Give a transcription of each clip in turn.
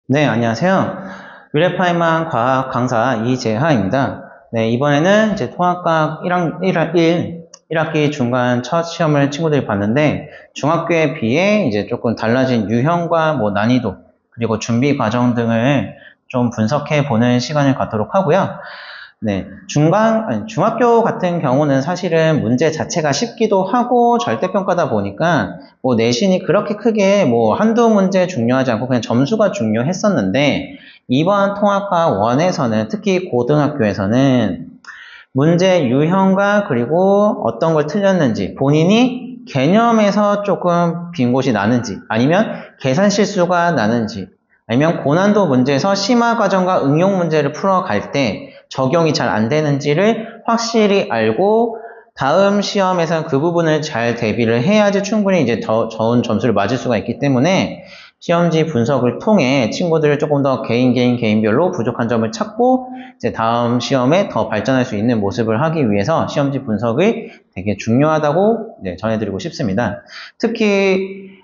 네, 안녕하세요. 위례파이만 과학 강사 이재하입니다. 네, 이번에는 이제 통합과학 1학기 중간 첫 시험을 친구들이 봤는데, 중학교에 비해 이제 조금 달라진 유형과 뭐 난이도, 그리고 준비 과정 등을 좀 분석해 보는 시간을 갖도록 하고요. 네, 중학교 같은 경우는 사실은 문제 자체가 쉽기도 하고 절대평가다 보니까 뭐 내신이 그렇게 크게 뭐 한두 문제 중요하지 않고 그냥 점수가 중요했었는데 이번 통합과학 1에서는 특히 고등학교에서는 문제 유형과 그리고 어떤 걸 틀렸는지 본인이 개념에서 조금 빈 곳이 나는지 아니면 계산 실수가 나는지 아니면 고난도 문제에서 심화 과정과 응용 문제를 풀어갈 때 적용이 잘 안 되는지를 확실히 알고 다음 시험에서는 그 부분을 잘 대비를 해야지 충분히 이제 더 좋은 점수를 맞을 수가 있기 때문에 시험지 분석을 통해 친구들을 조금 더 개인별로 부족한 점을 찾고 이제 다음 시험에 더 발전할 수 있는 모습을 하기 위해서 시험지 분석이 되게 중요하다고 전해드리고 싶습니다. 특히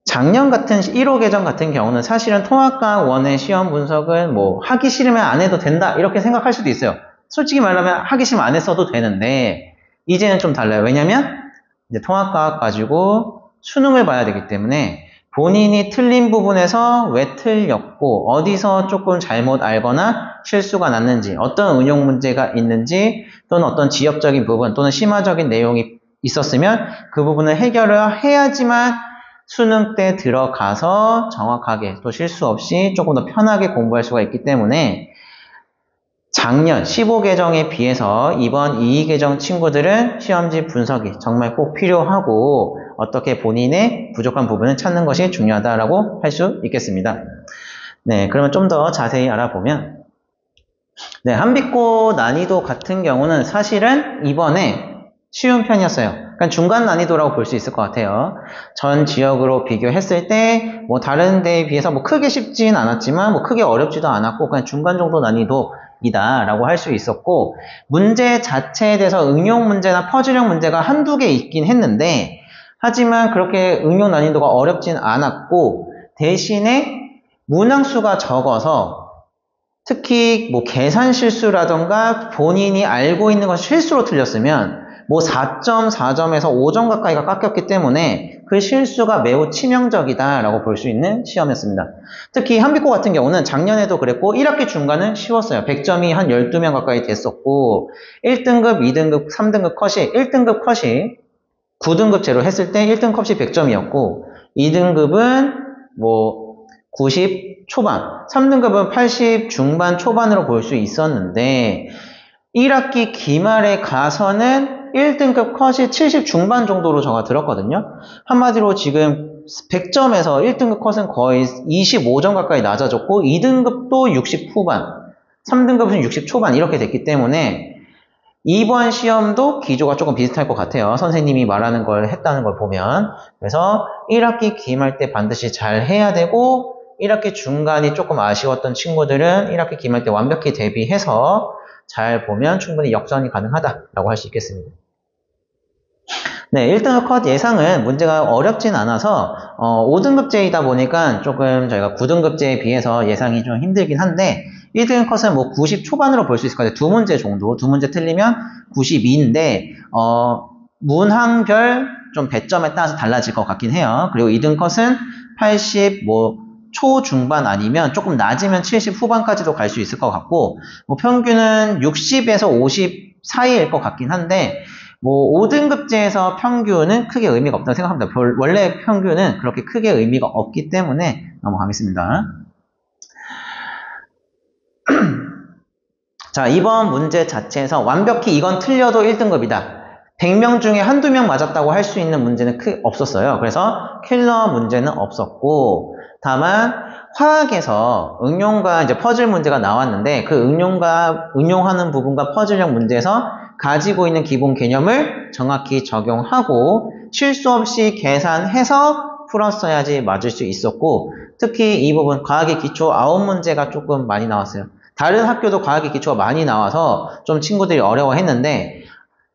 작년 같은 1호 계정 같은 경우는 사실은 통합과학 1의 시험 분석은 뭐 하기 싫으면 안 해도 된다 이렇게 생각할 수도 있어요. 솔직히 말하면 하기 싫으면 안 했어도 되는데 이제는 좀 달라요. 왜냐면 이제 통합과학 가지고 수능을 봐야 되기 때문에 본인이 틀린 부분에서 왜 틀렸고 어디서 조금 잘못 알거나 실수가 났는지 어떤 응용 문제가 있는지 또는 어떤 지엽적인 부분 또는 심화적인 내용이 있었으면 그 부분을 해결을 해야지만 수능 때 들어가서 정확하게 또 실수 없이 조금 더 편하게 공부할 수가 있기 때문에 작년 15계정에 비해서 이번 22계정 친구들은 시험지 분석이 정말 꼭 필요하고 어떻게 본인의 부족한 부분을 찾는 것이 중요하다고 할 수 있겠습니다. 네, 그러면 좀 더 자세히 알아보면 네, 한빛꽃 난이도 같은 경우는 사실은 이번에 쉬운 편이었어요. 그러니까 중간 난이도라고 볼 수 있을 것 같아요. 전 지역으로 비교했을 때 뭐 다른 데에 비해서 뭐 크게 쉽진 않았지만 뭐 크게 어렵지도 않았고 그냥 중간 정도 난이도이다 라고 할 수 있었고 문제 자체에 대해서 응용 문제나 퍼즐형 문제가 한두 개 있긴 했는데 하지만 그렇게 응용 난이도가 어렵진 않았고 대신에 문항수가 적어서 특히 뭐 계산 실수라던가 본인이 알고 있는 걸 실수로 틀렸으면 뭐 4.4점에서 5점 가까이가 깎였기 때문에 그 실수가 매우 치명적이다라고 볼 수 있는 시험이었습니다. 특히 한빛고 같은 경우는 작년에도 그랬고 1학기 중간은 쉬웠어요. 100점이 한 12명 가까이 됐었고 1등급, 2등급, 3등급 컷이 1등급 컷이 9등급제로 했을 때 1등 컷이 100점이었고 2등급은 뭐 90 초반, 3등급은 80 중반 초반으로 볼 수 있었는데 1학기 기말에 가서는 1등급 컷이 70 중반 정도로 저가 들었거든요. 한마디로 지금 100점에서 1등급 컷은 거의 25점 가까이 낮아졌고 2등급도 60 후반, 3등급은 60 초반 이렇게 됐기 때문에 이번 시험도 기조가 조금 비슷할 것 같아요. 선생님이 말하는 걸 했다는 걸 보면. 그래서 1학기 기말 때 반드시 잘 해야 되고 1학기 중간이 조금 아쉬웠던 친구들은 1학기 기말 때 완벽히 대비해서 잘 보면 충분히 역전이 가능하다라고 할 수 있겠습니다. 네, 1등급 컷 예상은 문제가 어렵진 않아서 5등급제이다 보니까 조금 저희가 9등급제에 비해서 예상이 좀 힘들긴 한데 1등급 컷은 뭐 90 초반으로 볼 수 있을 것 같아요. 두 문제 정도. 두 문제 틀리면 92인데 문항별 좀 배점에 따라서 달라질 것 같긴 해요. 그리고 2등 컷은 80 뭐 초중반 아니면 조금 낮으면 70 후반까지도 갈 수 있을 것 같고 뭐 평균은 60에서 50 사이일 것 같긴 한데 뭐 5등급제에서 평균은 크게 의미가 없다고 생각합니다. 원래 평균은 그렇게 크게 의미가 없기 때문에 넘어가겠습니다. 자, 이번 문제 자체에서 완벽히 이건 틀려도 1등급이다. 100명 중에 한두 명 맞았다고 할 수 있는 문제는 없었어요. 그래서 킬러 문제는 없었고 다만 화학에서 응용과 이제 퍼즐 문제가 나왔는데 그 응용하는 부분과 퍼즐형 문제에서 가지고 있는 기본 개념을 정확히 적용하고 실수 없이 계산해서 풀었어야지 맞을 수 있었고 특히 이 부분 과학의 기초 9문제가 조금 많이 나왔어요. 다른 학교도 과학의 기초가 많이 나와서 좀 친구들이 어려워했는데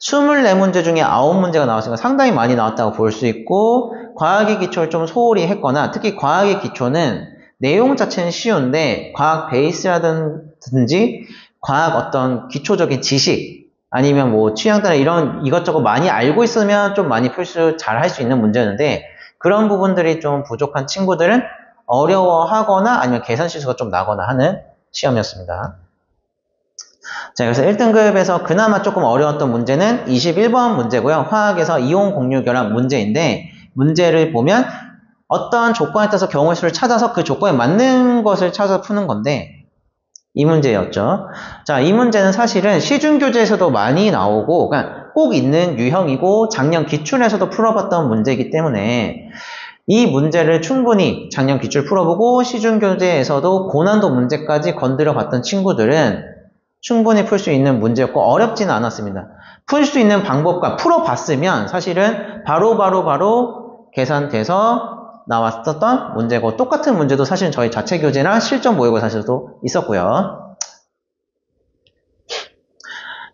24문제 중에 9문제가 나왔으니까 상당히 많이 나왔다고 볼 수 있고 과학의 기초를 좀 소홀히 했거나 특히 과학의 기초는 내용 자체는 쉬운데 과학 베이스라든지 과학 어떤 기초적인 지식 아니면 뭐 취향 따라 이런 이것저것 많이 알고 있으면 좀 많이 잘 할 수 있는 문제였는데 그런 부분들이 좀 부족한 친구들은 어려워하거나 아니면 계산 실수가 좀 나거나 하는 시험이었습니다. 자, 그래서 1등급에서 그나마 조금 어려웠던 문제는 21번 문제고요. 화학에서 이온 공유 결합 문제인데 문제를 보면 어떤 조건에 따라서 경우의 수를 찾아서 그 조건에 맞는 것을 찾아서 푸는 건데 이 문제였죠. 자, 이 문제는 사실은 시중교재에서도 많이 나오고 그러니까 꼭 있는 유형이고 작년 기출에서도 풀어봤던 문제이기 때문에 이 문제를 충분히 작년 기출 풀어보고 시중교재에서도 고난도 문제까지 건드려 봤던 친구들은 충분히 풀 수 있는 문제였고 어렵지는 않았습니다. 풀 수 있는 방법과 풀어봤으면 사실은 바로 계산돼서 나왔었던 문제고 똑같은 문제도 사실 저희 자체 교재나 실전 모의고사에서도 있었고요.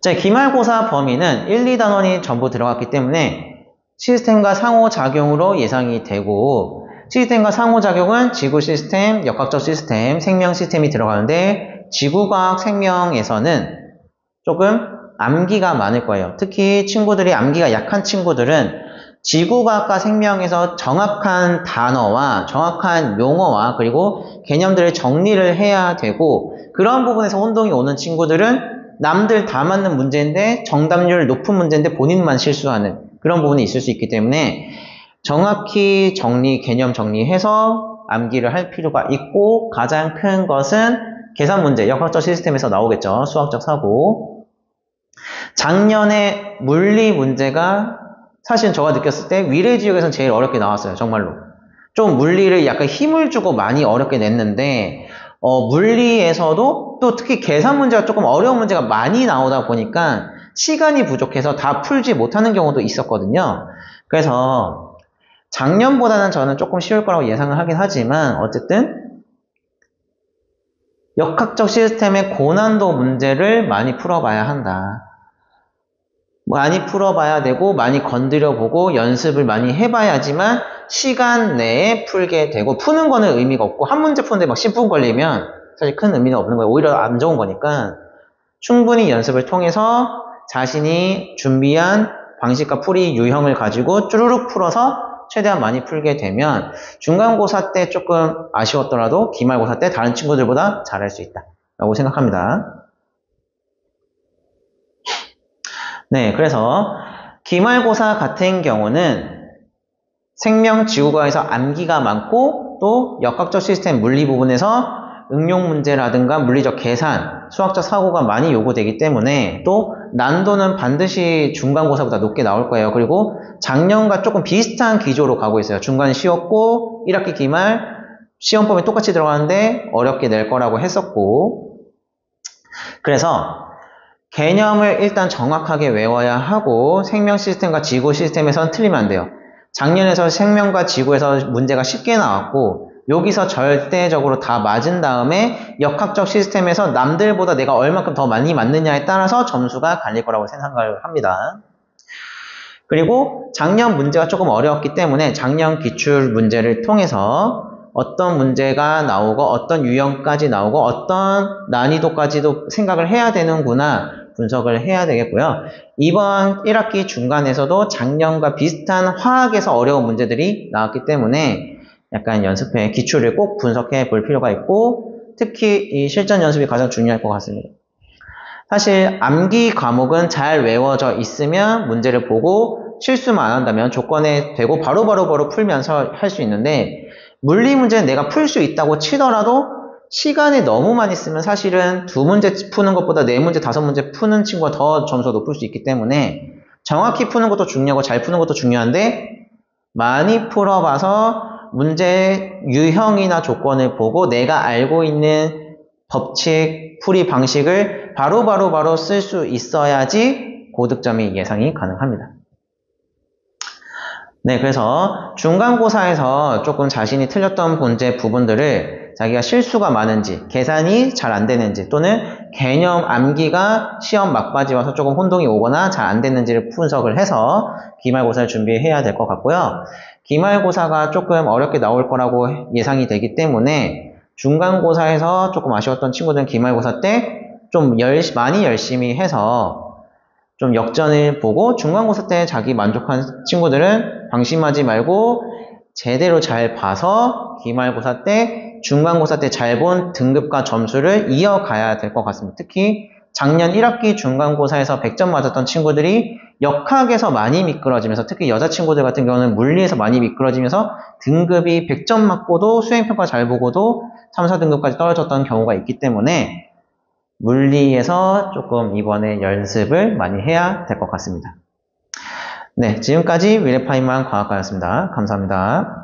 자, 기말고사 범위는 1, 2단원이 전부 들어갔기 때문에 시스템과 상호작용으로 예상이 되고 시스템과 상호작용은 지구 시스템, 역학적 시스템, 생명 시스템이 들어가는데 지구과학 생명에서는 조금 암기가 많을 거예요. 특히 친구들이 암기가 약한 친구들은 지구과학과 생명에서 정확한 단어와 정확한 용어와 그리고 개념들을 정리를 해야 되고 그런 부분에서 혼동이 오는 친구들은 남들 다 맞는 문제인데 정답률 높은 문제인데 본인만 실수하는 그런 부분이 있을 수 있기 때문에 정확히 개념 정리해서 암기를 할 필요가 있고 가장 큰 것은 계산 문제, 역학적 시스템에서 나오겠죠. 수학적 사고. 작년에 물리 문제가 사실 제가 느꼈을 때 위례지역에서는 제일 어렵게 나왔어요. 정말로. 좀 물리를 약간 힘을 주고 많이 어렵게 냈는데 물리에서도 또 특히 계산 문제가 조금 어려운 문제가 많이 나오다 보니까 시간이 부족해서 다 풀지 못하는 경우도 있었거든요. 그래서 작년보다는 저는 조금 쉬울 거라고 예상을 하긴 하지만 어쨌든 역학적 시스템의 고난도 문제를 많이 풀어봐야 한다. 많이 풀어봐야 되고 많이 건드려보고 연습을 많이 해봐야지만 시간 내에 풀게 되고 푸는 거는 의미가 없고 한 문제 푸는데 막 10분 걸리면 사실 큰 의미는 없는 거예요. 오히려 안 좋은 거니까 충분히 연습을 통해서 자신이 준비한 방식과 풀이 유형을 가지고 쭈루룩 풀어서 최대한 많이 풀게 되면 중간고사 때 조금 아쉬웠더라도 기말고사 때 다른 친구들보다 잘할 수 있다 라고 생각합니다. 네, 그래서 기말고사 같은 경우는 생명 지구과에서 암기가 많고 또 역학적 시스템 물리 부분에서 응용 문제라든가 물리적 계산, 수학적 사고가 많이 요구되기 때문에 또 난도는 반드시 중간고사보다 높게 나올 거예요. 그리고 작년과 조금 비슷한 기조로 가고 있어요. 중간 쉬웠고 1학기 기말 시험범위 똑같이 들어가는데 어렵게 낼 거라고 했었고 그래서 개념을 일단 정확하게 외워야 하고 생명 시스템과 지구 시스템에서는 틀리면 안 돼요. 작년에서 생명과 지구에서 문제가 쉽게 나왔고 여기서 절대적으로 다 맞은 다음에 역학적 시스템에서 남들보다 내가 얼마큼 더 많이 맞느냐에 따라서 점수가 갈릴 거라고 생각을 합니다. 그리고 작년 문제가 조금 어려웠기 때문에 작년 기출 문제를 통해서 어떤 문제가 나오고 어떤 유형까지 나오고 어떤 난이도까지도 생각을 해야 되는구나 분석을 해야 되겠고요. 이번 1학기 중간에서도 작년과 비슷한 화학에서 어려운 문제들이 나왔기 때문에 약간 연습해 기출을 꼭 분석해 볼 필요가 있고 특히 이 실전 연습이 가장 중요할 것 같습니다. 사실 암기 과목은 잘 외워져 있으면 문제를 보고 실수만 안 한다면 조건에 되고 바로 풀면서 할 수 있는데 물리 문제는 내가 풀 수 있다고 치더라도 시간이 너무 많이 쓰면 사실은 2문제 푸는 것보다 4문제, 5문제 푸는 친구가 더 점수가 높을 수 있기 때문에 정확히 푸는 것도 중요하고 잘 푸는 것도 중요한데 많이 풀어봐서 문제 유형이나 조건을 보고 내가 알고 있는 법칙, 풀이 방식을 바로 쓸 수 있어야지 고득점이 예상이 가능합니다. 네, 그래서 중간고사에서 조금 자신이 틀렸던 문제 부분들을 자기가 실수가 많은지, 계산이 잘 안 되는지, 또는 개념 암기가 시험 막바지 와서 조금 혼동이 오거나 잘 안 됐는지를 분석을 해서 기말고사를 준비해야 될 것 같고요. 기말고사가 조금 어렵게 나올 거라고 예상이 되기 때문에 중간고사에서 조금 아쉬웠던 친구들은 기말고사 때 좀 많이 열심히 해서 좀 역전을 보고 중간고사 때 자기 만족한 친구들은 방심하지 말고 제대로 잘 봐서 기말고사 때, 중간고사 때 잘 본 등급과 점수를 이어가야 될 것 같습니다. 특히 작년 1학기 중간고사에서 100점 맞았던 친구들이 역학에서 많이 미끄러지면서 특히 여자친구들 같은 경우는 물리에서 많이 미끄러지면서 등급이 100점 맞고도 수행평가 잘 보고도 3, 4등급까지 떨어졌던 경우가 있기 때문에 물리에서 조금 이번에 연습을 많이 해야 될 것 같습니다. 네, 지금까지 위례파이만 과학과였습니다. 감사합니다.